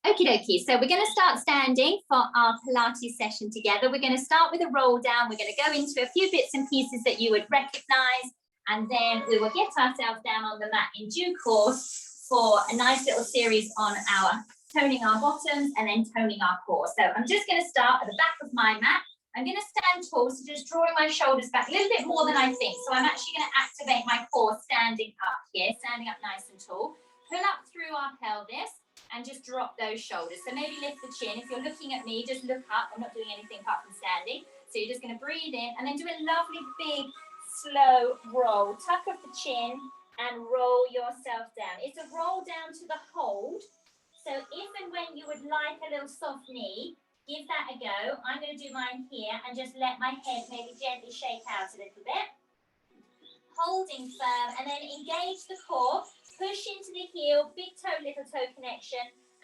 Okie dokie, so we're going to start standing for our Pilates session together. We're going to start with a roll down. We're going to go into a few bits and pieces that you would recognize, and then we will get ourselves down on the mat in due course for a nice little series on our toning our bottoms and then toning our core. So I'm just going to start at the back of my mat. I'm going to stand tall, so just drawing my shoulders back a little bit more than I think. So I'm actually going to activate my core standing up here, standing up nice and tall. Pull up through our pelvis and just drop those shoulders. So maybe lift the chin. If you're looking at me, just look up. I'm not doing anything apart from standing. So you're just going to breathe in and then do a lovely big slow roll. Tuck of the chin and roll yourself down. It's a roll down to the hold. So if and when you would like a little soft knee, give that a go. I'm going to do mine here and just let my head maybe gently shake out a little bit. Holding firm and then engage the core. Push into the heel, big toe, little toe connection,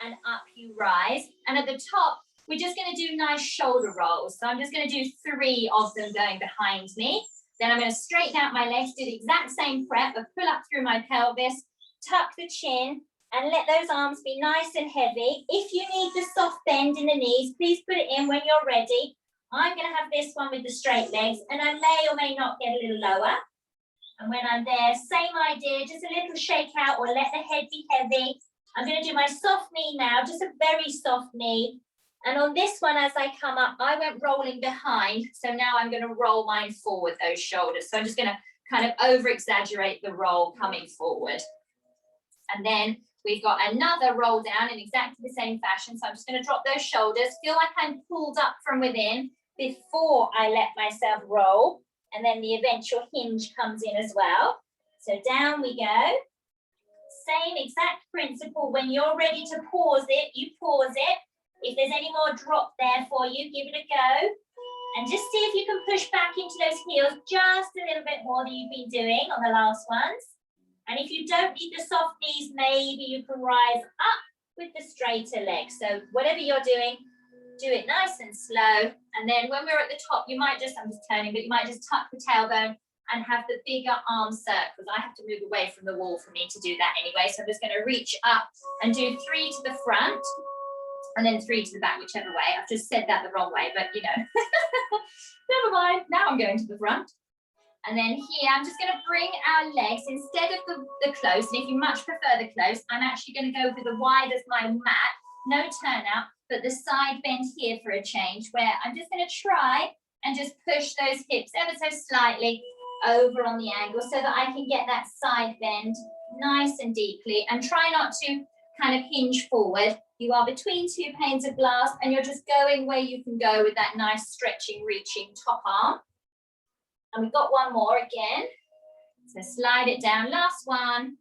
and up you rise. And at the top, we're just going to do nice shoulder rolls. So I'm just going to do 3 of them going behind me. Then I'm going to straighten out my legs, do the exact same prep of pull up through my pelvis, tuck the chin, and let those arms be nice and heavy. If you need the soft bend in the knees, please put it in when you're ready. I'm going to have this one with the straight legs, and I may or may not get a little lower. And when I'm there, same idea, just a little shake out or let the head be heavy. I'm going to do my soft knee now, just a very soft knee. And on this one, as I come up, I went rolling behind. So now I'm going to roll mine forward, those shoulders. So I'm just going to kind of over-exaggerate the roll coming forward. And then we've got another roll down in exactly the same fashion. So I'm just going to drop those shoulders, feel like I'm pulled up from within before I let myself roll. And then the eventual hinge comes in as well. So down we go. Same exact principle. When you're ready to pause it, you pause it. If there's any more drop there for you, give it a go. And just see if you can push back into those heels just a little bit more than you've been doing on the last ones. And if you don't need the soft knees, maybe you can rise up with the straighter legs. So whatever you're doing, do it nice and slow. And then when we're at the top, you might just, I'm just turning, but you might just tuck the tailbone and have the bigger arm circles. I have to move away from the wall for me to do that anyway. So I'm just going to reach up and do 3 to the front and then 3 to the back, whichever way. I've just said that the wrong way, but you know, never mind. Now I'm going to the front. And then here, I'm just going to bring our legs instead of the close. And if you much prefer the close, I'm actually going to go with the wide as my mat, no turnout, but the side bend here for a change, where I'm just going to try and just push those hips ever so slightly over on the angle so that I can get that side bend nice and deeply, and try not to kind of hinge forward. You are between 2 panes of glass and you're just going where you can go with that nice stretching, reaching top arm. And we've got one more again. So slide it down, last one.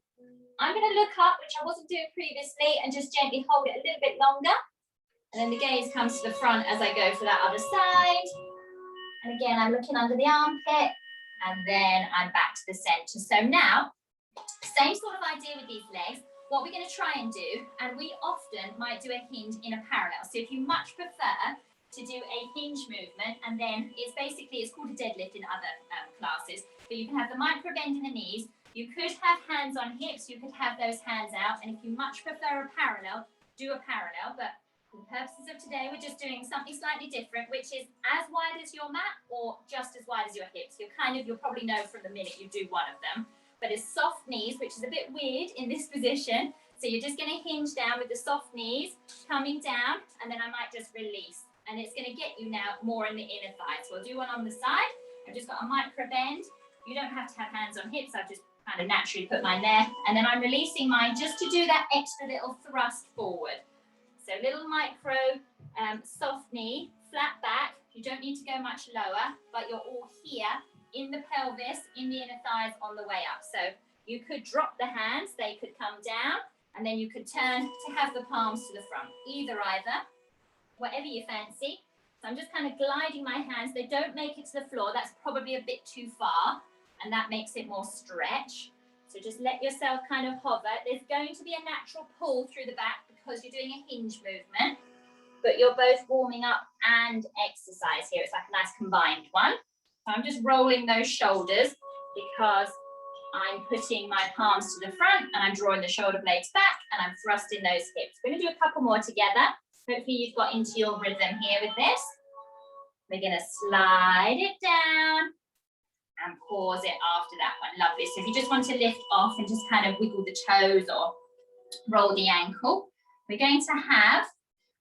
I'm going to look up, which I wasn't doing previously, and just gently hold it a little bit longer. And then the gaze comes to the front as I go for that other side. And again, I'm looking under the armpit, and then I'm back to the center. So now, same sort of idea with these legs. What we're going to try and do, and we often might do a hinge in a parallel. So if you much prefer to do a hinge movement, and then it's called a deadlift in other classes, but you can have the micro bend in the knees. You could have hands on hips, you could have those hands out, and if you much prefer a parallel, do a parallel. But for the purposes of today, we're just doing something slightly different, which is as wide as your mat or just as wide as your hips. You'll probably know from the minute you do one of them. But it's soft knees, which is a bit weird in this position. So you're just going to hinge down with the soft knees, coming down, and then I might just release. And it's going to get you now more in the inner thighs. We'll do one on the side. I've just got a micro bend. You don't have to have hands on hips. I've just kind of naturally put mine there. And then I'm releasing mine just to do that extra little thrust forward. So little micro soft knee, flat back. You don't need to go much lower, but you're all here in the pelvis, in the inner thighs on the way up. So you could drop the hands, they could come down, and then you could turn to have the palms to the front. Either, whatever you fancy. So I'm just kind of gliding my hands. They don't make it to the floor. That's probably a bit too far, and that makes it more stretch. So just let yourself kind of hover. There's going to be a natural pull through the back because you're doing a hinge movement, but you're both warming up and exercise here. It's like a nice combined one. So I'm just rolling those shoulders because I'm putting my palms to the front and I'm drawing the shoulder blades back and I'm thrusting those hips. We're going to do a couple more together. Hopefully you've got into your rhythm here with this. We're going to slide it down and pause it after that one. Lovely. So if you just want to lift off and just kind of wiggle the toes or roll the ankle, we're going to have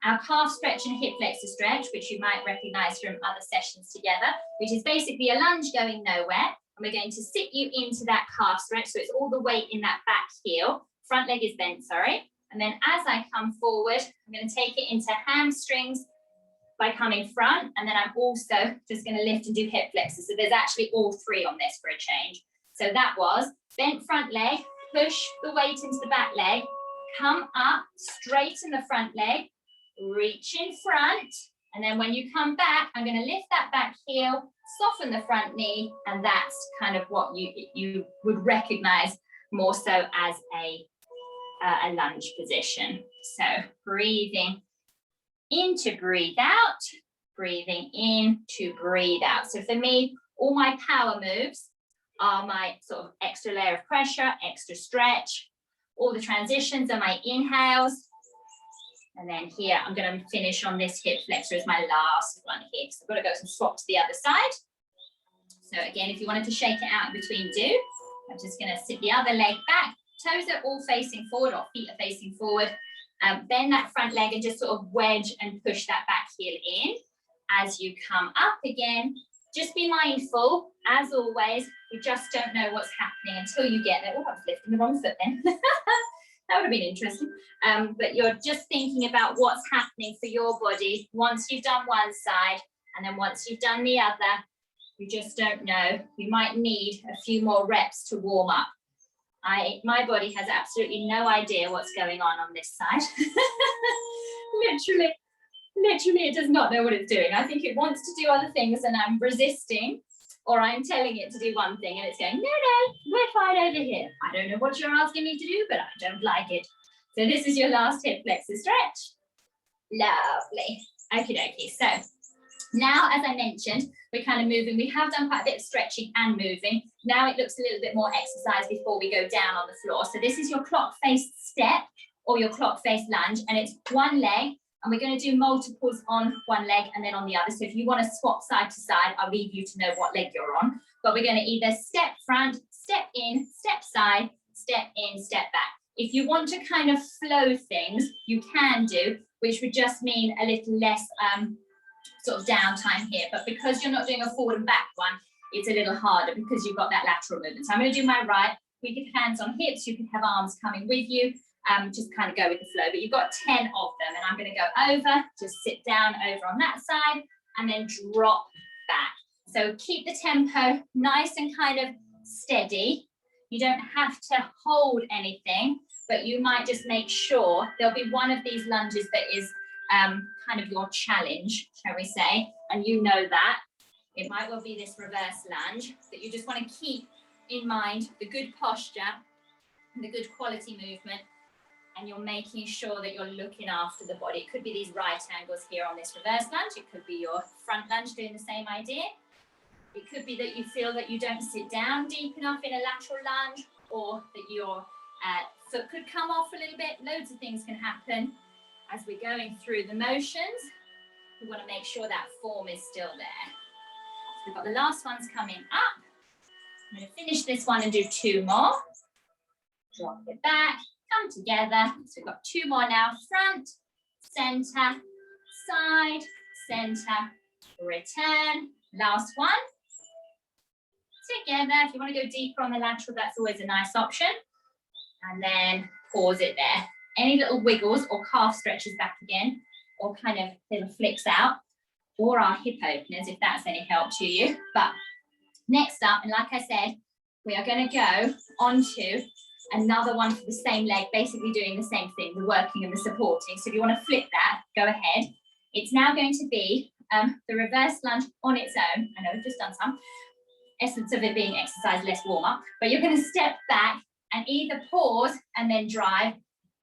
our calf stretch and hip flexor stretch, which you might recognize from other sessions together, which is basically a lunge going nowhere. And we're going to sit you into that calf stretch. So it's all the weight in that back heel. Front leg is bent, sorry. And then as I come forward, I'm going to take it into hamstrings by coming front. And then I'm also just going to lift and do hip flexors. So there's actually all three on this for a change. So that was bent front leg, push the weight into the back leg, come up, straighten the front leg, reach in front. And then when you come back, I'm going to lift that back heel, soften the front knee, and that's kind of what you would recognize more so as a lunge position. So breathing in to breathe out, breathing in to breathe out. So for me, all my power moves are my sort of extra layer of pressure, extra stretch. All the transitions are my inhales. And then here, I'm going to finish on this hip flexor as my last one here. So I've got to go and swap to the other side. So again, if you wanted to shake it out in between, do. I'm just going to sit the other leg back. Toes are all facing forward or feet are facing forward. Bend that front leg and just sort of wedge and push that back heel in. As you come up again, just be mindful, as always, we just don't know what's happening until you get there. Oh, I was lifting the wrong foot then. That would have been interesting. But you're just thinking about what's happening for your body once you've done one side and then once you've done the other. You just don't know. You might need a few more reps to warm up. My body has absolutely no idea what's going on this side. Literally, it does not know what it's doing. I think it wants to do other things and I'm resisting, or I'm telling it to do one thing and it's going, no, we're fine over here. I don't know what you're asking me to do, but I don't like it. So this is your last hip flexor stretch. Lovely. Okie dokie. So now, as I mentioned, we're kind of moving. We have done quite a bit of stretching and moving. Now it looks a little bit more exercise before we go down on the floor. So this is your clock face step or your clock face lunge, and it's one leg. And we're going to do multiples on one leg and then on the other. So if you want to swap side to side, I'll leave you to know what leg you're on. But we're going to either step front, step in, step side, step in, step back. If you want to kind of flow things, you can do, which would just mean a little less sort of downtime here. But because you're not doing a forward and back one, it's a little harder because you've got that lateral movement. So I'm going to do my right. We could hands on hips. You could have arms coming with you. Just kind of go with the flow, but you've got 10 of them, and I'm going to go over, just sit down over on that side, and then drop back. So keep the tempo nice and kind of steady. You don't have to hold anything, but you might just make sure there'll be one of these lunges that is kind of your challenge, shall we say, and you know that. It might well be this reverse lunge, but you just want to keep in mind the good posture and the good quality movement. And you're making sure that you're looking after the body. It could be these right angles here on this reverse lunge. It could be your front lunge doing the same idea. It could be that you feel that you don't sit down deep enough in a lateral lunge, or that your foot could come off a little bit. Loads of things can happen as we're going through the motions. We want to make sure that form is still there. So we've got the last ones coming up. I'm going to finish this one and do two more. Drop it back. Come together. So we've got two more now. Front, center, side, center, return. Last one. Together. If you want to go deeper on the lateral, that's always a nice option. And then pause it there. Any little wiggles or calf stretches back again, or kind of little flicks out, or our hip openers, if that's any help to you. But next up, and like I said, we are going to go onto another one for the same leg, basically doing the same thing, the working and the supporting. So if you want to flip that, go ahead. It's now going to be the reverse lunge on its own. I know we've just done some. Essence of it being exercise, less warm up. But you're going to step back and either pause and then drive,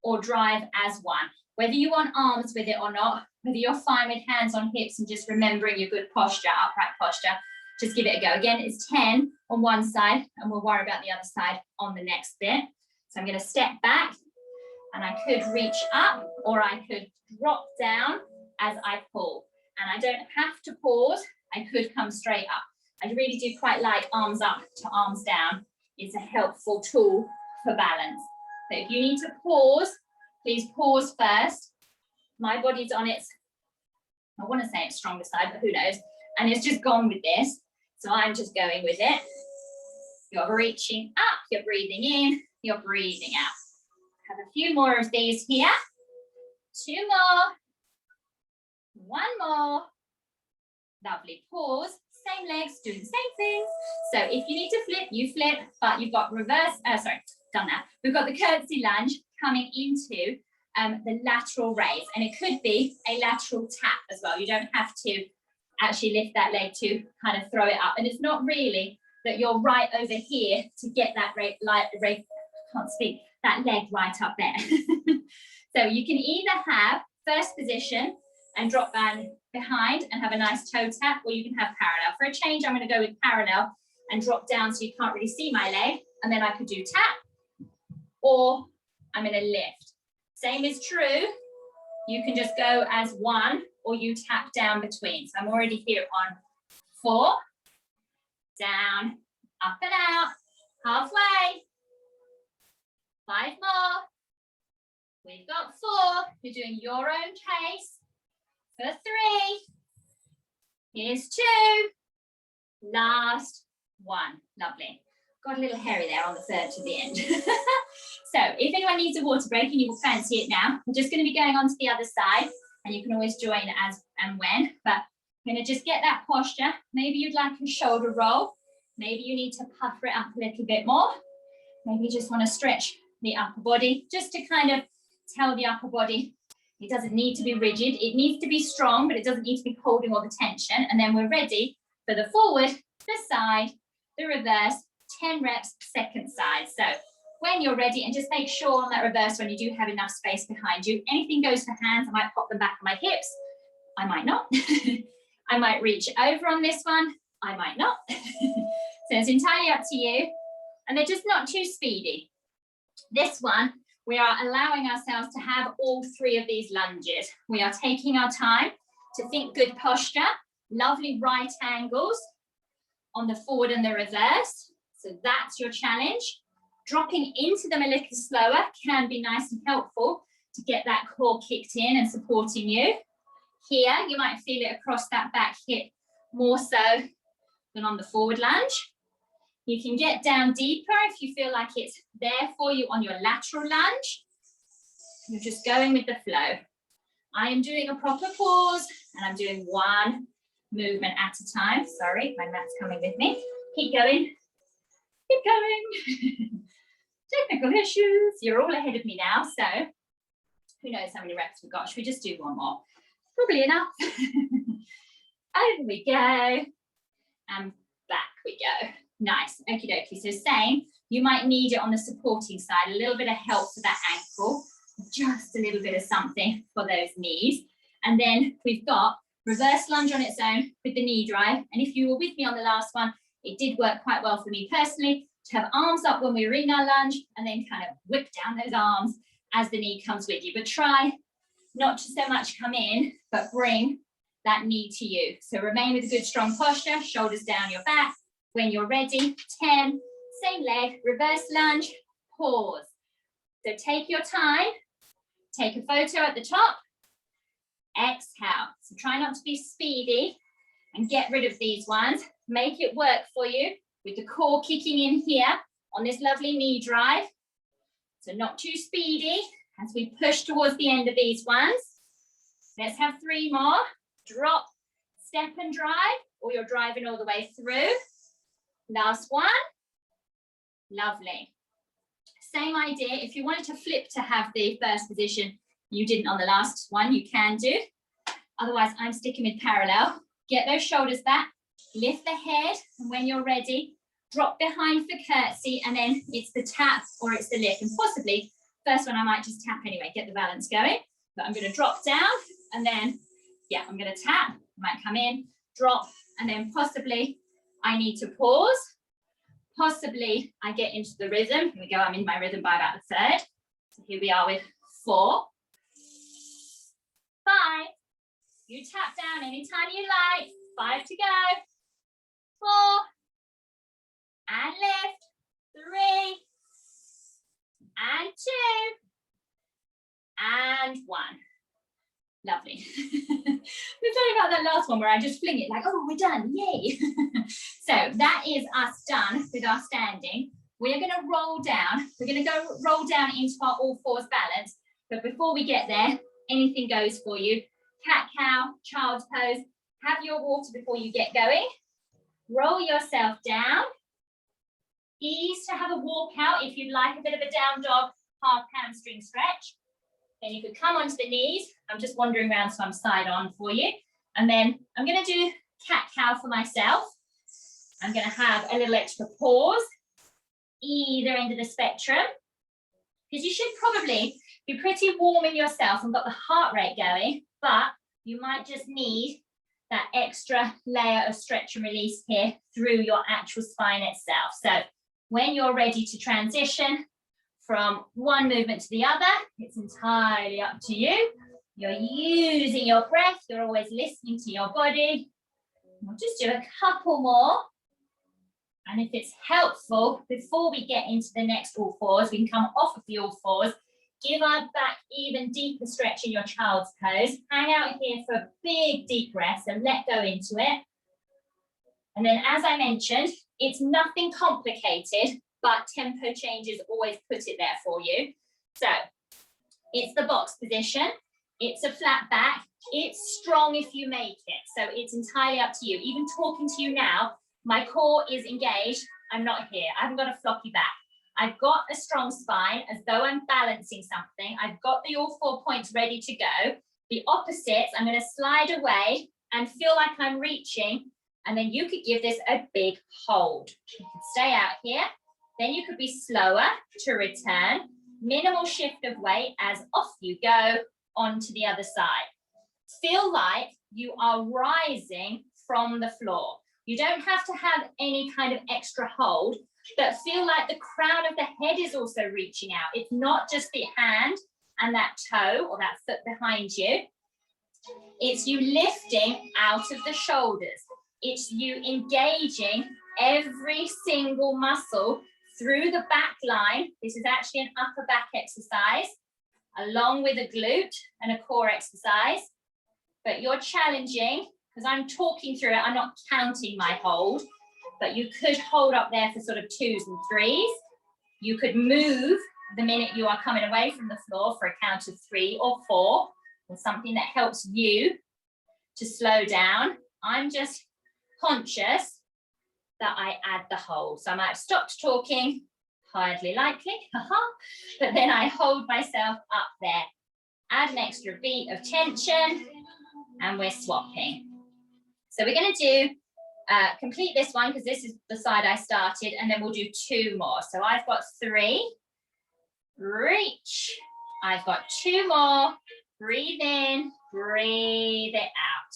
or drive as one. Whether you want arms with it or not, whether you're fine with hands on hips and just remembering your good posture, upright posture, just give it a go. Again, it's 10. on one side and we'll worry about the other side on the next bit. So I'm going to step back and I could reach up or I could drop down as I pull. And I don't have to pause. I could come straight up. I really do quite like arms up to arms down. It's a helpful tool for balance. So if you need to pause, please pause first. My body's on its, I want to say its stronger side, but who knows? And it's just gone with this. So I'm just going with it. You're reaching up, you're breathing in, you're breathing out. Have a few more of these here. 2 more. 1 more. Lovely. Pause. Same legs, doing the same thing. So if you need to flip, you flip, but you've got reverse, done that. We've got the curtsy lunge coming into the lateral raise, and it could be a lateral tap as well. You don't have to actually lift that leg to kind of throw it up. And it's not really that you're right over here to get that that leg right up there. So you can either have first position and drop down behind and have a nice toe tap, or you can have parallel. For a change, I'm going to go with parallel and drop down so you can't really see my leg, and then I could do tap, or I'm going to lift. Same is true. You can just go as one, or you tap down between. So I'm already here on 4, down, up and out, halfway, 5 more. We've got 4. You're doing your own pace. For 3. Here's 2. Last 1. Lovely. Got a little hairy there on the third to the end. So if anyone needs a water break and you will fancy it now, we're just going to be going on to the other side, and you can always join as and when, but I'm going to just get that posture. Maybe you'd like a shoulder roll. Maybe you need to puffer it up a little bit more. Maybe you just want to stretch the upper body, just to kind of tell the upper body it doesn't need to be rigid. It needs to be strong, but it doesn't need to be holding all the tension. And then we're ready for the forward, the side, the reverse, 10 reps, second side. So when you're ready, and just make sure on that reverse when you do have enough space behind you. Anything goes for hands. I might pop them back on my hips. I might not. I might reach over on this one. I might not. So it's entirely up to you. And they're just not too speedy. This one, we are allowing ourselves to have all 3 of these lunges. We are taking our time to think good posture, lovely right angles on the forward and the reverse. So that's your challenge. Dropping into them a little slower can be nice and helpful to get that core kicked in and supporting you. Here, you might feel it across that back hip more so than on the forward lunge. You can get down deeper if you feel like it's there for you on your lateral lunge. You're just going with the flow. I am doing a proper pause, and I'm doing 1 movement at a time. Sorry, my mat's coming with me. Keep going. Keep going. Technical issues. You're all ahead of me now, so who knows how many reps we've got. Should we just do 1 more? Probably enough. Over we go. And back we go. Nice. Okie dokie. So same, you might need it on the supporting side, a little bit of help for that ankle, just a little bit of something for those knees. And then we've got reverse lunge on its own with the knee drive. And if you were with me on the last one, it did work quite well for me personally to have arms up when we were in our lunge and then kind of whip down those arms as the knee comes with you. But try not to so much come in, but bring that knee to you. So remain with a good strong posture, shoulders down your back. When you're ready, 10, same leg, reverse lunge, pause. So take your time, take a photo at the top, exhale. So try not to be speedy and get rid of these ones. Make it work for you with the core kicking in here on this lovely knee drive. So not too speedy as we push towards the end of these ones. Let's have 3 more. Drop, step and drive, or you're driving all the way through. Last one. Lovely. Same idea. If you wanted to flip to have the first position, you didn't on the last one, you can do. Otherwise, I'm sticking with parallel. Get those shoulders back, lift the head, and when you're ready, drop behind for curtsy, and then it's the tap or it's the lift. And possibly, first one I might just tap anyway, get the balance going. But I'm going to drop down, and then, yeah, I'm going to tap. I might come in, drop, and then possibly I need to pause, possibly I get into the rhythm. Here we go, I'm in my rhythm by about the third. So here we are with 4, 5. You tap down anytime you like. 5 to go. 4. And lift. 3. And 2. And 1. Lovely. We're talking about that last one where I just fling it like, oh, we're done, yay. So that is us done with our standing. We're going to roll down. We're going to go roll down into our all fours balance. But before we get there, anything goes for you. Cat cow, child's pose. Have your water before you get going. Roll yourself down. Ease to have a walk out if you'd like a bit of a down dog, half hamstring stretch. Then you could come onto the knees. I'm just wandering around so I'm side on for you. And then I'm going to do cat cow for myself. I'm going to have a little extra pause either end of the spectrum, because you should probably be pretty warm in yourself and got the heart rate going, but you might just need that extra layer of stretch and release here through your actual spine itself. So when you're ready to transition from one movement to the other, it's entirely up to you. You're using your breath. You're always listening to your body. We'll just do a couple more. And if it's helpful, before we get into the next all fours, we can come off of the all fours, give our back even deeper stretch in your child's pose. Hang out here for a big deep breath, so let go into it. And then as I mentioned, it's nothing complicated, but tempo changes always put it there for you. So it's the box position. It's a flat back. It's strong if you make it. So it's entirely up to you. Even talking to you now, my core is engaged. I'm not here. I haven't got a floppy back. I've got a strong spine as though I'm balancing something. I've got the all 4 points ready to go. The opposites, I'm going to slide away and feel like I'm reaching. And then you could give this a big hold. You could stay out here. Then you could be slower to return. Minimal shift of weight as off you go onto the other side. Feel like you are rising from the floor. You don't have to have any kind of extra hold, but feel like the crown of the head is also reaching out. It's not just the hand and that toe or that foot behind you. It's you lifting out of the shoulders. It's you engaging every single muscle through the back line. This is actually an upper back exercise, along with a glute and a core exercise. But you're challenging, because I'm talking through it, I'm not counting my hold, but you could hold up there for sort of 2s and 3s. You could move the minute you are coming away from the floor for a count of 3 or 4, or something that helps you to slow down. I'm just conscious that I add the hold. So I might have stopped talking, hardly likely, but then I hold myself up there. Add an extra beat of tension, and we're swapping. So we're going to do, complete this one, because this is the side I started, and then we'll do 2 more. So I've got 3, reach. I've got 2 more, breathe in, breathe it out.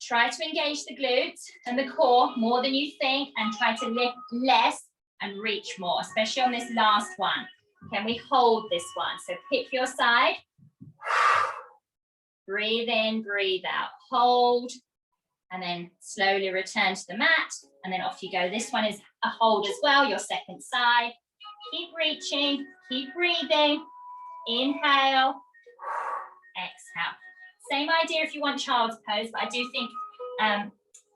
Try to engage the glutes and the core more than you think, and try to lift less and reach more, especially on this last one. Can we hold this one? So pick your side. Breathe in, breathe out, hold, and then slowly return to the mat, and then off you go. This one is a hold as well, your second side. Keep reaching, keep breathing. Inhale, exhale. Same idea if you want child's pose, but I do think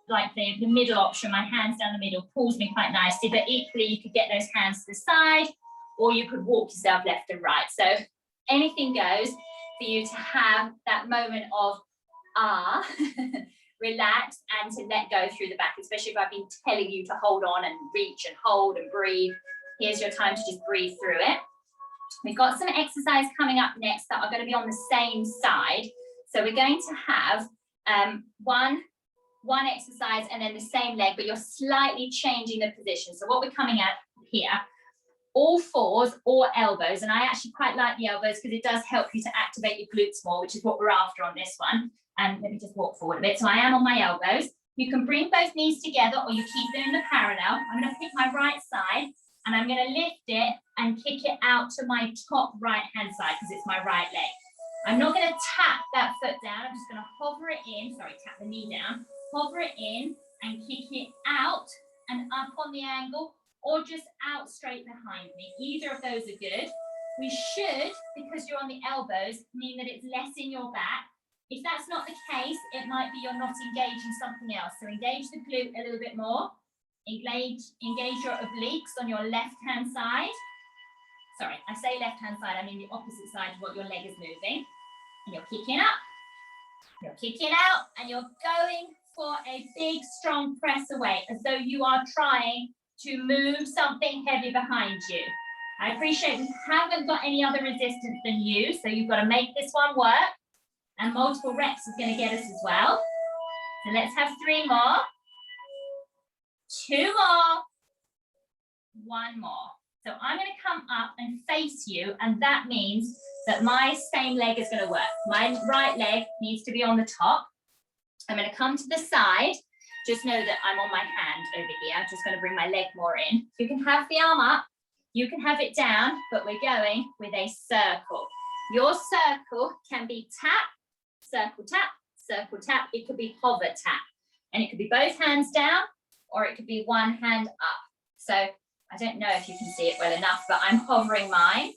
like the middle option, my hands down the middle, pulls me quite nicely, but equally you could get those hands to the side, or you could walk yourself left and right. So anything goes for you to have that moment of relax and to let go through the back, especially if I've been telling you to hold on and reach and hold and breathe. Here's your time to just breathe through it. We've got some exercise coming up next that are going to be on the same side. So we're going to have one exercise and then the same leg, but you're slightly changing the position. So what we're coming at here, all 4s or elbows, and I actually quite like the elbows because it does help you to activate your glutes more, which is what we're after on this one. And let me just walk forward a bit. So I am on my elbows. You can bring both knees together or you keep them in the parallel. I'm going to pick my right side and I'm going to lift it and kick it out to my top right hand side because it's my right leg. I'm not going to tap that foot down. I'm just going to hover it in. Sorry, tap the knee down. Hover it in and kick it out and up on the angle or just out straight behind me. Either of those are good. We should, because you're on the elbows, mean that it's less in your back. If that's not the case, it might be you're not engaging something else. So engage the glute a little bit more. Engage your obliques on your left-hand side. Sorry, I say left-hand side, I mean the opposite side of what your leg is moving. And you're kicking up, you're kicking out, and you're going for a big, strong press away, as though you are trying to move something heavy behind you. I appreciate we haven't got any other resistance than you, so you've got to make this one work. And multiple reps is going to get us as well. So let's have 3 more. 2 more. 1 more. So I'm going to come up and face you, and that means that my same leg is going to work. My right leg needs to be on the top. I'm going to come to the side. Just know that I'm on my hand over here. I'm just going to bring my leg more in. You can have the arm up. You can have it down, but we're going with a circle. Your circle can be tap, circle, tap, circle, tap. It could be hover tap. And it could be both hands down, or it could be one hand up. So I don't know if you can see it well enough, but I'm hovering mine.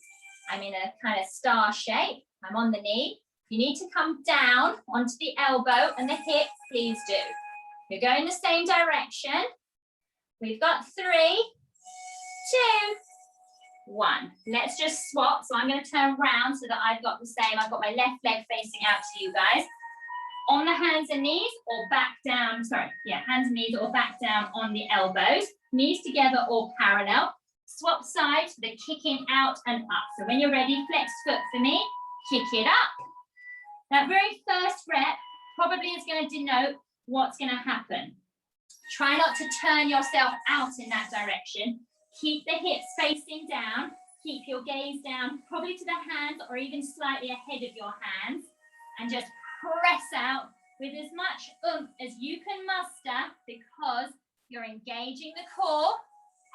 I'm in a kind of star shape. I'm on the knee. If you need to come down onto the elbow and the hip, please do. You're going the same direction. We've got 3, 2, 1. Let's just swap. So I'm going to turn around so that I've got the same. I've got my left leg facing out to you guys. On the hands and knees or back down. Sorry, yeah, hands and knees or back down on the elbows. Knees together or parallel. Swap sides for the kicking out and up. So when you're ready, flex foot for me. Kick it up. That very first rep probably is going to denote what's going to happen. Try not to turn yourself out in that direction. Keep the hips facing down. Keep your gaze down, probably to the hands or even slightly ahead of your hands. And just press out with as much oomph as you can muster because you're engaging the core.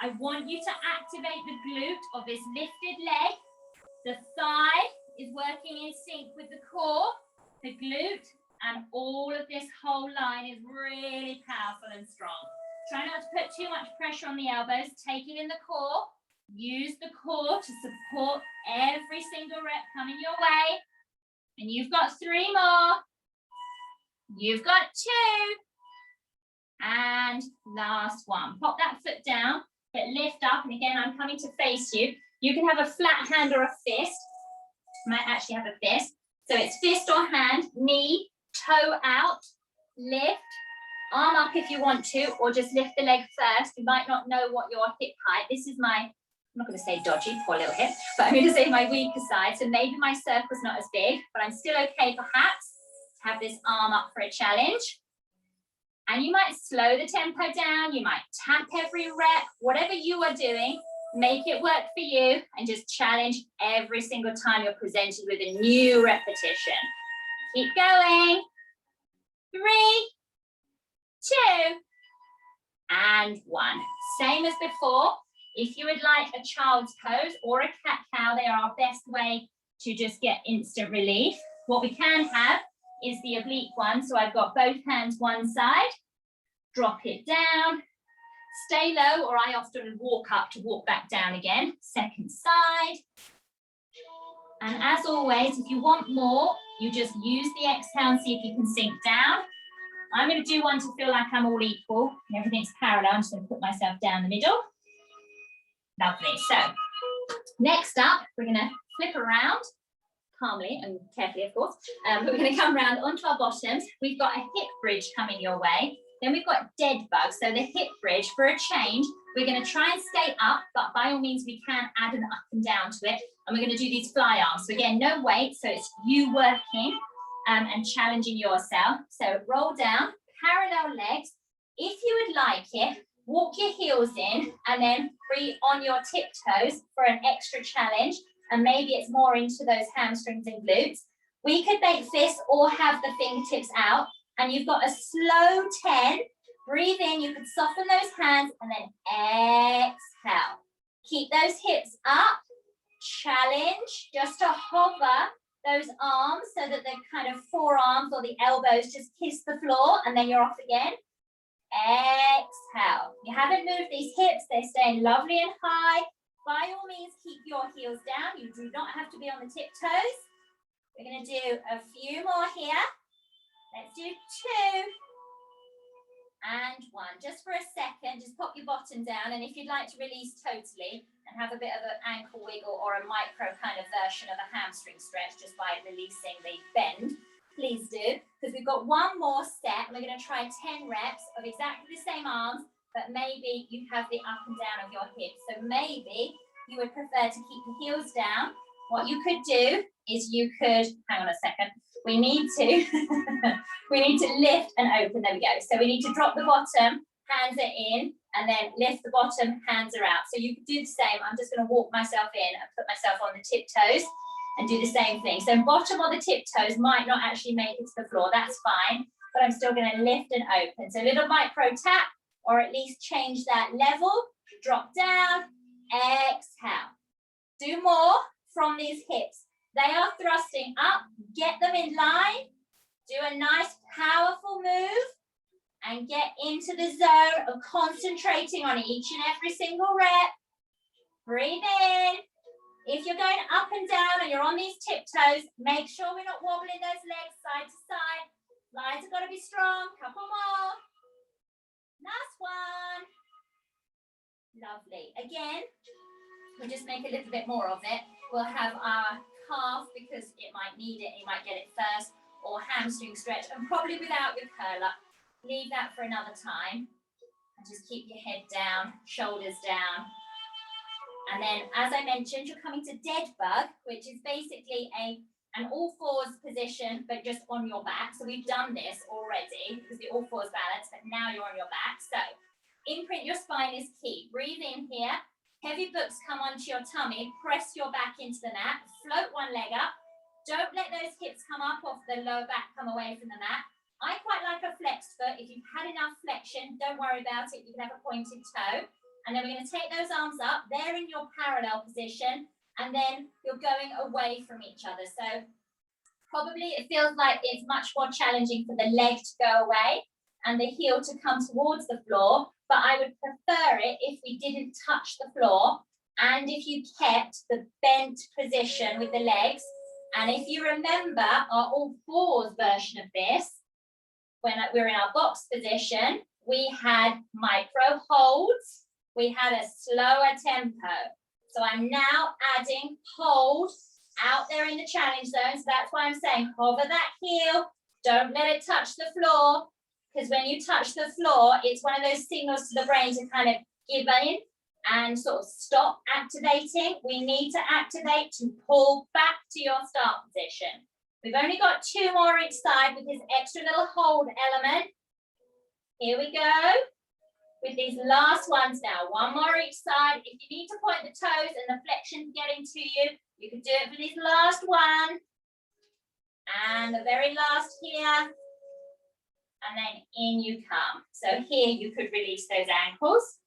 I want you to activate the glute of this lifted leg. The thigh is working in sync with the core, the glute, and all of this whole line is really powerful and strong. Try not to put too much pressure on the elbows. Take it in the core. Use the core to support every single rep coming your way. And you've got 3 more. You've got 2. And last one. Pop that foot down, but lift up. And again, I'm coming to face you. You can have a flat hand or a fist. Might actually have a fist. So it's fist or hand, knee, toe out, lift, arm up if you want to, or just lift the leg first. You might not know what your hip height. This is my, I'm not going to say dodgy, poor little hip, but I'm going to say my weaker side. So maybe my circle's not as big, but I'm still okay perhaps to have this arm up for a challenge. And you might slow the tempo down. You might tap every rep, whatever you are doing. Make it work for you and just challenge every single time you're presented with a new repetition. Keep going. 3, 2, and 1. Same as before. If you would like a child's pose or a cat-cow, they are our best way to just get instant relief. What we can have is the oblique one. So I've got both hands one side. Drop it down. Stay low, or I often walk up to walk back down again. Second side. And as always, if you want more, you just use the exhale and see if you can sink down. I'm going to do one to feel like I'm all equal and everything's parallel. I'm just going to put myself down the middle. Lovely. So next up, we're going to flip around calmly and carefully, of course. But we're going to come around onto our bottoms. We've got a hip bridge coming your way. Then we've got dead bug. So the hip bridge, for a change, we're going to try and stay up, but by all means, we can add an up and down to it. And we're going to do these fly arms. So again, no weight. So it's you working and challenging yourself. So roll down, parallel legs. If you would like it, walk your heels in and then free on your tiptoes for an extra challenge. And maybe it's more into those hamstrings and glutes. We could make this or have the fingertips out. And you've got a slow 10 Breathe in, you could soften those hands and then exhale. Keep those hips up. Challenge just to hover those arms so that the kind of forearms or the elbows just kiss the floor, and then you're off again. Exhale. You haven't moved these hips, they're staying lovely and high. By all means, keep your heels down. You do not have to be on the tiptoes. We're going to do a few more here. Let's do 2 and 1. Just for a second, just pop your bottom down, and if you'd like to release totally and have a bit of an ankle wiggle or a micro kind of version of a hamstring stretch just by releasing the bend, please do, because we've got one more set and we're going to try 10 reps of exactly the same arms, but maybe you have the up and down of your hips. So maybe you would prefer to keep the heels down. What you could do is you could, hang on a second, we need to lift and open. There we go. So we need to drop the bottom, hands are in, and then lift the bottom, hands are out. So you could do the same. I'm just going to walk myself in and put myself on the tiptoes and do the same thing. So bottom or the tiptoes might not actually make it to the floor. That's fine, but I'm still going to lift and open. So a little micro tap, or at least change that level. Drop down, exhale. Do more from these hips. They are thrusting up. Get them in line. Do a nice, powerful move and get into the zone of concentrating on each and every single rep. Breathe in. If you're going up and down and you're on these tiptoes, make sure we're not wobbling those legs side to side. Lines have got to be strong. Couple more. Last one. Lovely. Again, we'll just make a little bit more of it. We'll have our calf because it might need it. You might get it first, or hamstring stretch, and probably without your curl up. Leave that for another time. And just keep your head down, shoulders down. And then, as I mentioned, you're coming to dead bug, which is basically an all fours position, but just on your back. So we've done this already because the all fours balance, but now you're on your back. So imprint your spine is key. Breathe in here. Heavy books come onto your tummy. Press your back into the mat. Float one leg up. Don't let those hips come up off the lower back, come away from the mat. I quite like a flexed foot. If you've had enough flexion, don't worry about it. You can have a pointed toe. And then we're going to take those arms up. They're in your parallel position. And then you're going away from each other. So probably it feels like it's much more challenging for the leg to go away and the heel to come towards the floor. But I would prefer it if we didn't touch the floor and if you kept the bent position with the legs. And if you remember our all fours version of this, when we were in our box position, we had micro holds, we had a slower tempo. So I'm now adding hold out there in the challenge zone. So that's why I'm saying hover that heel, don't let it touch the floor. Because when you touch the floor, it's one of those signals to the brain to kind of give in and sort of stop activating. We need to activate to pull back to your start position. We've only got 2 more each side with this extra little hold element. Here we go. With these last ones now. 1 more each side. If you need to point the toes and the flexion getting to you, you can do it for this last one. And the very last here. And then in you come. So here you could release those ankles.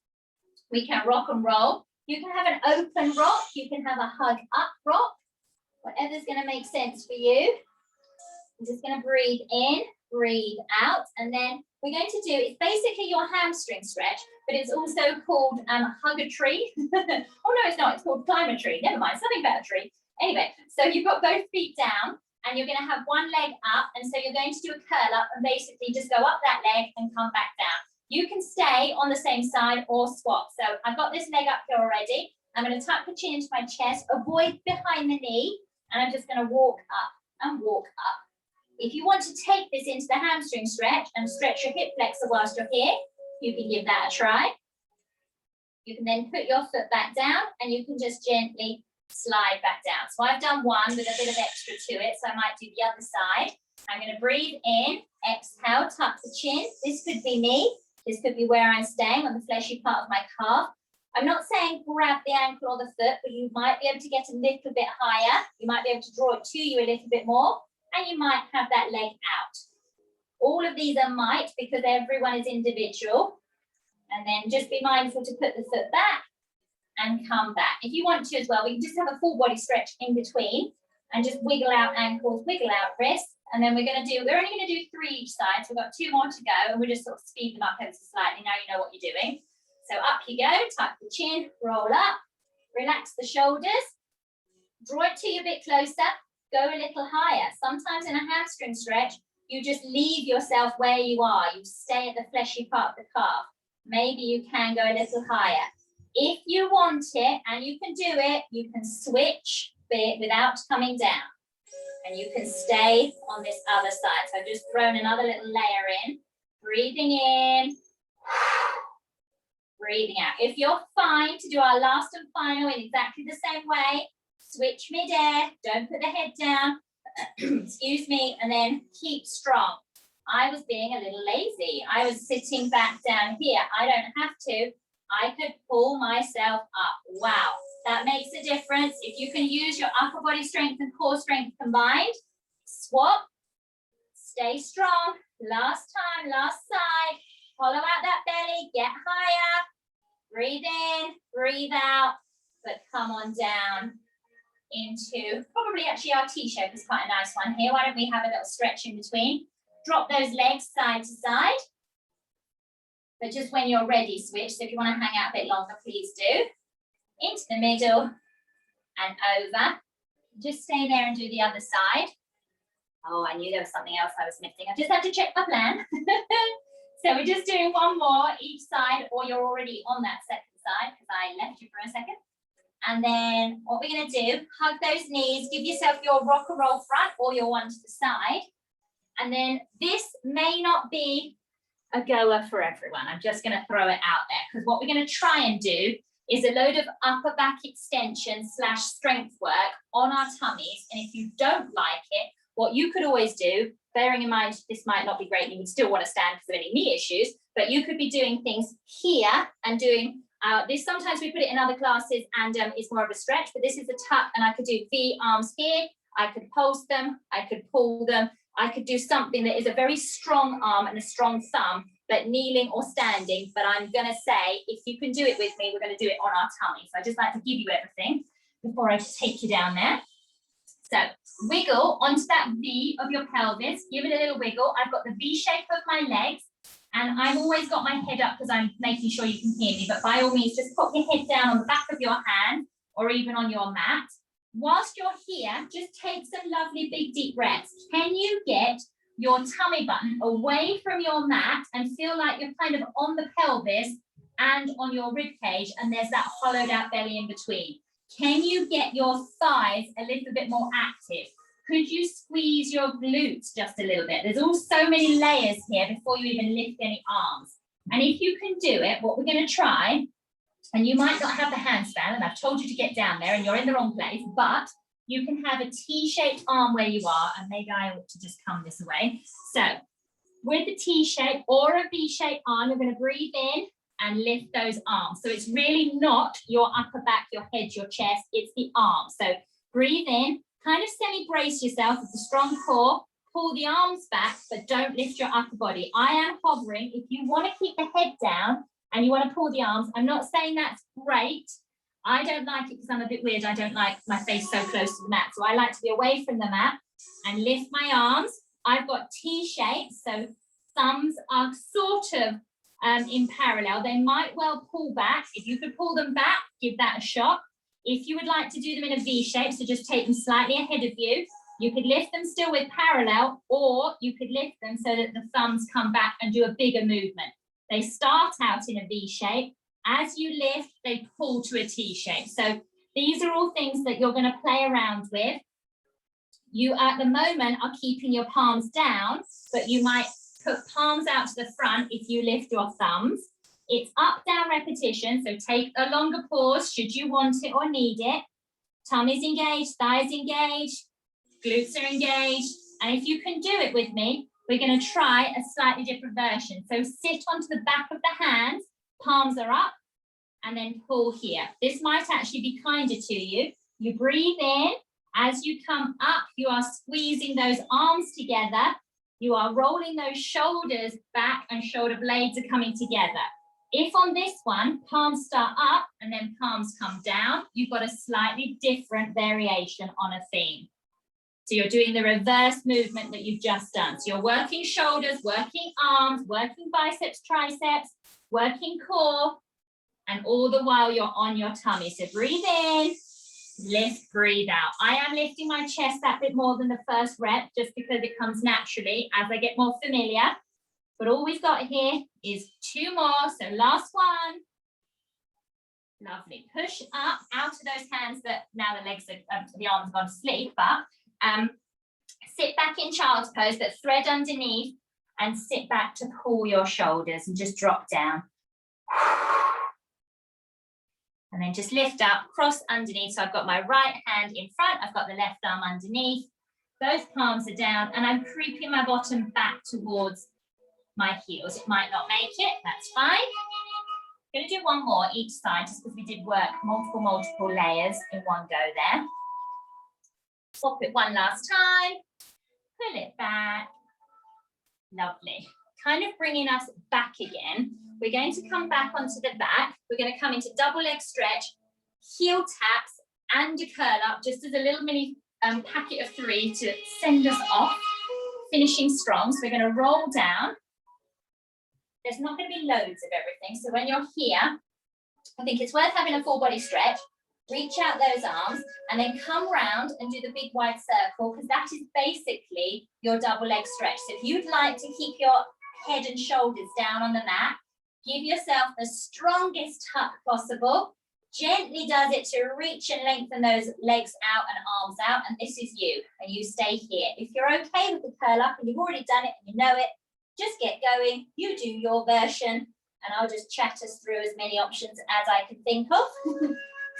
We can rock and roll. You can have an open rock. You can have a hug up rock. Whatever's going to make sense for you. I'm just going to breathe in, breathe out. And then we're going to do, it's basically your hamstring stretch, but it's also called hug a tree. Oh no, it's not. It's called climb a tree. Never mind, something about a tree. Anyway, so you've got both feet down. And you're going to have one leg up, and so you're going to do a curl up and basically just go up that leg and come back down. You can stay on the same side or swap. So I've got this leg up here already. I'm going to tuck the chin into my chest, avoid behind the knee, and I'm just going to walk up and walk up. If you want to take this into the hamstring stretch and stretch your hip flexor whilst you're here, you can give that a try. You can then put your foot back down and you can just gently slide back down. So I've done one with a bit of extra to it, so I might do the other side. I'm going to breathe in, exhale, tuck the chin. This could be me. This could be where I'm staying on the fleshy part of my calf. I'm not saying grab the ankle or the foot, but you might be able to get a little bit higher. You might be able to draw it to you a little bit more, and you might have that leg out. All of these are might because everyone is individual. And then just be mindful to put the foot back and come back. If you want to as well, we can just have a full body stretch in between and just wiggle out ankles, wiggle out wrists. And then we're only going to do 3 each side. So we've got 2 more to go and we'll just sort of speed them up ever so slightly. Now you know what you're doing. So up you go, tuck the chin, roll up, relax the shoulders, draw it to you a bit closer, go a little higher. Sometimes in a hamstring stretch, you just leave yourself where you are. You stay at the fleshy part of the calf. Maybe you can go a little higher. If you want it and you can do it, you can switch without coming down. And you can stay on this other side. So I've just thrown another little layer in. Breathing in. Breathing out. If you're fine to do our last and final in exactly the same way, switch mid-air. Don't put the head down. Excuse me. And then keep strong. I was being a little lazy. I was sitting back down here. I don't have to. I could pull myself up. Wow, that makes a difference. If you can use your upper body strength and core strength combined, swap, stay strong. Last time, last side. Hollow out that belly, get higher. Breathe in, breathe out, but come on down into probably actually our T-shape is quite a nice one here. Why don't we have a little stretch in between? Drop those legs side to side. But just when you're ready, switch. So if you want to hang out a bit longer, please do. Into the middle and over. Just stay there and do the other side. Oh, I knew there was something else I was missing. I just had to check my plan. So we're just doing 1 more each side, or you're already on that second side because I left you for a second. And then what we're going to do, hug those knees, give yourself your rock and roll front or your one to the side. And then this may not be a goer for everyone. I'm just going to throw it out there because what we're going to try and do is a load of upper back extension / strength work on our tummies. And if you don't like it, what you could always do, bearing in mind this might not be great, you would still want to stand because of any knee issues, but you could be doing things here and doing this. Sometimes we put it in other classes and it's more of a stretch, but this is a tuck and I could do V arms here. I could pulse them, I could pull them. I could do something that is a very strong arm and a strong thumb, but kneeling or standing. But I'm going to say, if you can do it with me, we're going to do it on our tummy. So I just like to give you everything before I take you down there. So wiggle onto that V of your pelvis. Give it a little wiggle. I've got the V shape of my legs. And I've always got my head up because I'm making sure you can hear me. But by all means, just put your head down on the back of your hand or even on your mat. Whilst you're here, just take some lovely big deep breaths. Can you get your tummy button away from your mat and feel like you're kind of on the pelvis and on your rib cage and there's that hollowed out belly in between? Can you get your thighs a little bit more active? Could you squeeze your glutes just a little bit? There's all so many layers here before you even lift any arms. And if you can do it, what we're going to try, and you might not have the handstand, and I've told you to get down there and you're in the wrong place, but you can have a T-shaped arm where you are, and maybe I ought to just come this way. So with the T-shape or a V-shaped arm, you're going to breathe in and lift those arms. So it's really not your upper back, your head, your chest, it's the arms. So breathe in, kind of semi-brace yourself with a strong core, pull the arms back, but don't lift your upper body. I am hovering. If you want to keep the head down, and you want to pull the arms, I'm not saying that's great. I don't like it because I'm a bit weird. I don't like my face so close to the mat. So I like to be away from the mat and lift my arms. I've got T-shapes, so thumbs are sort of in parallel. They might well pull back. If you could pull them back, give that a shot. If you would like to do them in a V shape, so just take them slightly ahead of you, you could lift them still with parallel, or you could lift them so that the thumbs come back and do a bigger movement. They start out in a V shape. As you lift, they pull to a T shape. So these are all things that you're going to play around with. You at the moment are keeping your palms down, but you might put palms out to the front if you lift your thumbs. It's up, down repetition. So take a longer pause should you want it or need it. Tummy's engaged, thighs engaged, glutes are engaged. And if you can do it with me, we're going to try a slightly different version. So sit onto the back of the hands, palms are up, and then pull here. This might actually be kinder to you. You breathe in. As you come up, you are squeezing those arms together. you are rolling those shoulders back and shoulder blades are coming together. If on this one, palms start up and then palms come down, you've got a slightly different variation on a theme. So you're doing the reverse movement that you've just done. So you're working shoulders, working arms, working biceps, triceps, working core, and all the while you're on your tummy. So breathe in, lift, breathe out. I am lifting my chest that bit more than the first rep, just because it comes naturally as I get more familiar. But all we've got here is 2 more. So last one. Lovely. Push up out of those hands that now the legs are, the arms have gone to sleep, but sit back in child's pose, but thread underneath and sit back to pull your shoulders and just drop down. And then just lift up, cross underneath. So I've got my right hand in front, I've got the left arm underneath, both palms are down, and I'm creeping my bottom back towards my heels. It might not make it, that's fine. I'm going to do one more each side, just because we did work multiple layers in one go there. Swap it one last time, pull it back. Lovely. Kind of bringing us back again. We're going to come back onto the back. We're going to come into double leg stretch, heel taps, and a curl up, just as a little mini packet of 3 to send us off, finishing strong. So we're going to roll down. There's not going to be loads of everything. So when you're here, I think it's worth having a full body stretch. Reach out those arms and then come round and do the big wide circle, because that is basically your double leg stretch. So if you'd like to keep your head and shoulders down on the mat, give yourself the strongest tuck possible. Gently does it to reach and lengthen those legs out and arms out, and this is you, and you stay here. If you're okay with the curl up and you've already done it and you know it, just get going, you do your version, and I'll just chat us through as many options as I can think of.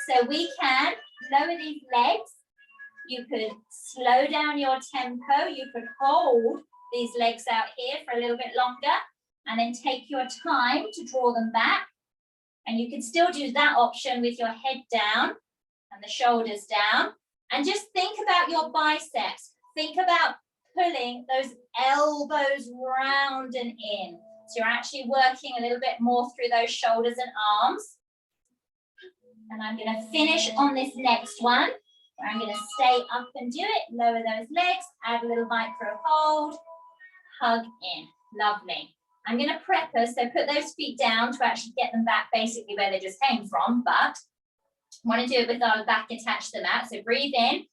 So we can lower these legs, you could slow down your tempo, you could hold these legs out here for a little bit longer, and then take your time to draw them back. And you can still do that option with your head down and the shoulders down. And just think about your biceps. Think about pulling those elbows round and in. So you're actually working a little bit more through those shoulders and arms. And I'm going to finish on this next one, where I'm going to stay up and do it. Lower those legs, add a little micro hold, hug in. Lovely. I'm going to prep us, so put those feet down to actually get them back basically where they just came from, but I want to do it with our back attached to the mat. So breathe in,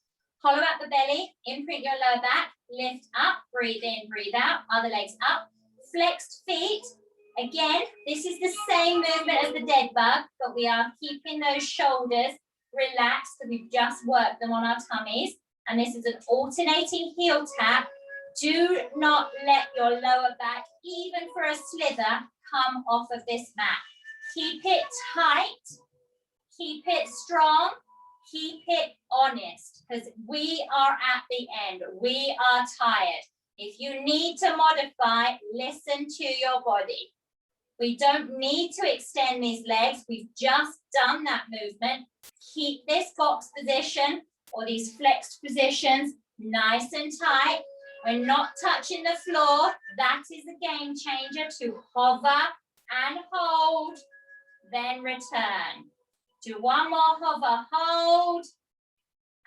hollow out the belly, imprint your lower back, lift up, breathe in, breathe out, other legs up, flexed feet. Again, this is the same movement as the dead bug, but we are keeping those shoulders relaxed, so we've just worked them on our tummies. And this is an alternating heel tap. Do not let your lower back, even for a slither, come off of this mat. Keep it tight, keep it strong, keep it honest, because we are at the end. We are tired. If you need to modify, listen to your body. We don't need to extend these legs. We've just done that movement. Keep this box position or these flexed positions nice and tight. We're not touching the floor. That is a game changer, to hover and hold, then return. Do one more hover, hold,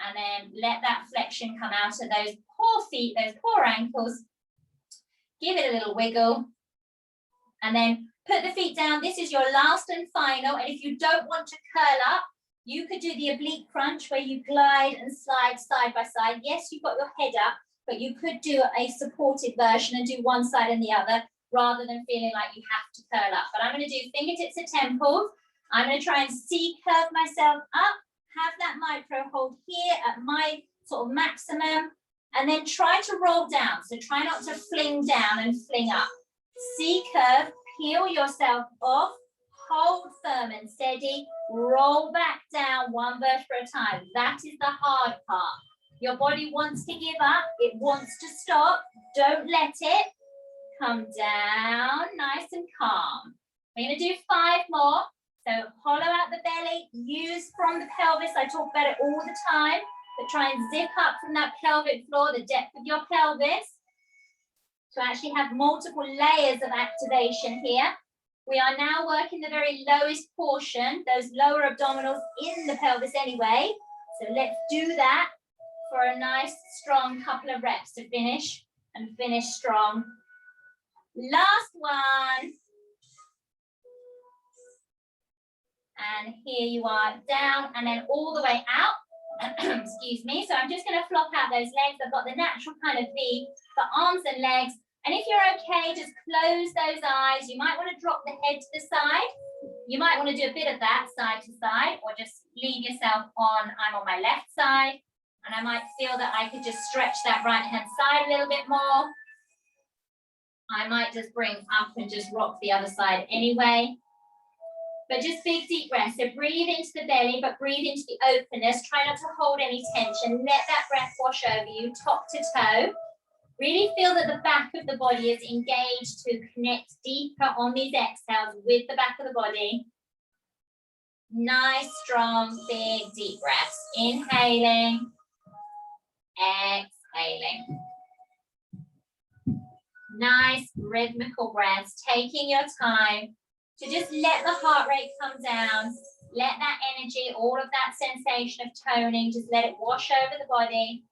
and then let that flexion come out of those poor feet, those poor ankles. Give it a little wiggle, and then put the feet down. This is your last and final. And if you don't want to curl up, you could do the oblique crunch, where you glide and slide side by side. Yes, you've got your head up, but you could do a supported version and do one side and the other, rather than feeling like you have to curl up. But I'm going to do fingertips to temples. I'm going to try and C-curve myself up, have that micro hold here at my sort of maximum, and then try to roll down. So try not to fling down and fling up. C-curve, peel yourself off, hold firm and steady, roll back down one vertebra at a time. That is the hard part. Your body wants to give up, it wants to stop. Don't let it. Come down, nice and calm. We're going to do 5 more. So hollow out the belly, use from the pelvis. I talk about it all the time, but try and zip up from that pelvic floor, the depth of your pelvis. to actually have multiple layers of activation here. We are now working the very lowest portion, those lower abdominals in the pelvis anyway. So let's do that for a nice, strong couple of reps to finish and finish strong. Last one. And here you are, down and then all the way out. Excuse me. So I'm just going to flop out those legs. I've got the natural kind of V for arms and legs. And if you're okay, just close those eyes. You might want to drop the head to the side. You might want to do a bit of that side to side, or just leave yourself on, I'm on my left side. And I might feel that I could just stretch that right hand side a little bit more. I might just bring up and just rock the other side anyway. But just big deep breaths. So breathe into the belly, but breathe into the openness. Try not to hold any tension. Let that breath wash over you, top to toe. Really feel that the back of the body is engaged to connect deeper on these exhales with the back of the body. Nice, strong, big, deep breaths. Inhaling, exhaling. Nice, rhythmical breaths. Taking your time to just let the heart rate come down. Let that energy, all of that sensation of toning, just let it wash over the body.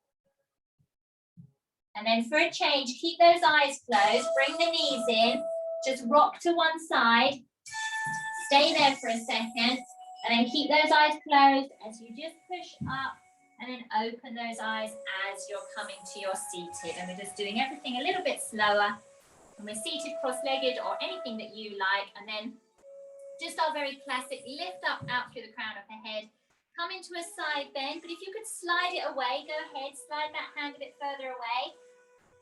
And then for a change, keep those eyes closed, bring the knees in, just rock to one side, stay there for a second, and then keep those eyes closed as you just push up, and then open those eyes as you're coming to your seated. And we're just doing everything a little bit slower. And we're seated cross-legged or anything that you like. And then just our very classic lift up out through the crown of the head. Come into a side bend, but if you could slide it away, go ahead, slide that hand a bit further away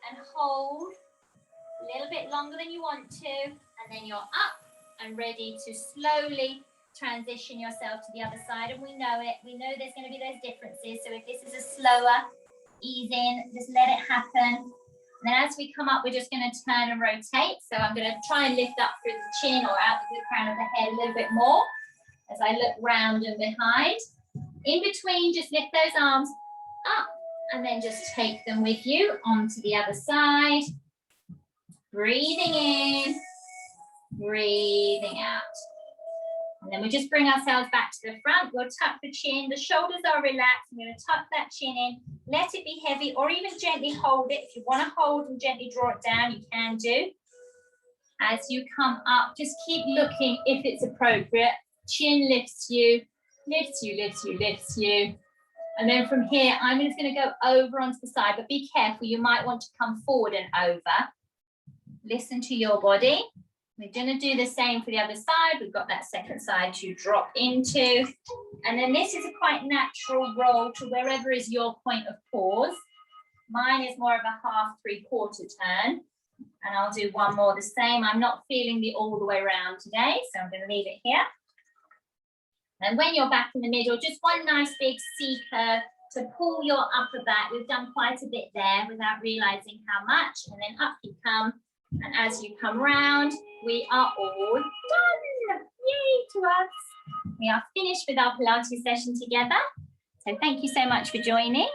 and hold a little bit longer than you want to, and then you're up and ready to slowly transition yourself to the other side. And we know it, we know there's going to be those differences. So if this is a slower ease in, just let it happen. And then as we come up, we're just going to turn and rotate. So I'm going to try and lift up through the chin or out through the crown of the head a little bit more as I look round and behind. In between, just lift those arms up and then just take them with you onto the other side. Breathing in, breathing out. And then we just bring ourselves back to the front. We'll tuck the chin, the shoulders are relaxed. I'm going to tuck that chin in, let it be heavy, or even gently hold it. If you want to hold and gently draw it down, you can do. As you come up, just keep looking if it's appropriate. Chin lifts you, lifts you, lifts you, lifts you. And then from here, I'm just going to go over onto the side, but be careful. You might want to come forward and over. Listen to your body. We're going to do the same for the other side. We've got that second side to drop into. And then this is a quite natural roll to wherever is your point of pause. Mine is more of a half, three-quarter turn. And I'll do one more the same. I'm not feeling the all the way around today, so I'm going to leave it here. And when you're back in the middle, just one nice big C curve to pull your upper back. We've done quite a bit there without realizing how much. And then up you come. And as you come round, we are all done. Yay to us. We are finished with our Pilates session together. So thank you so much for joining.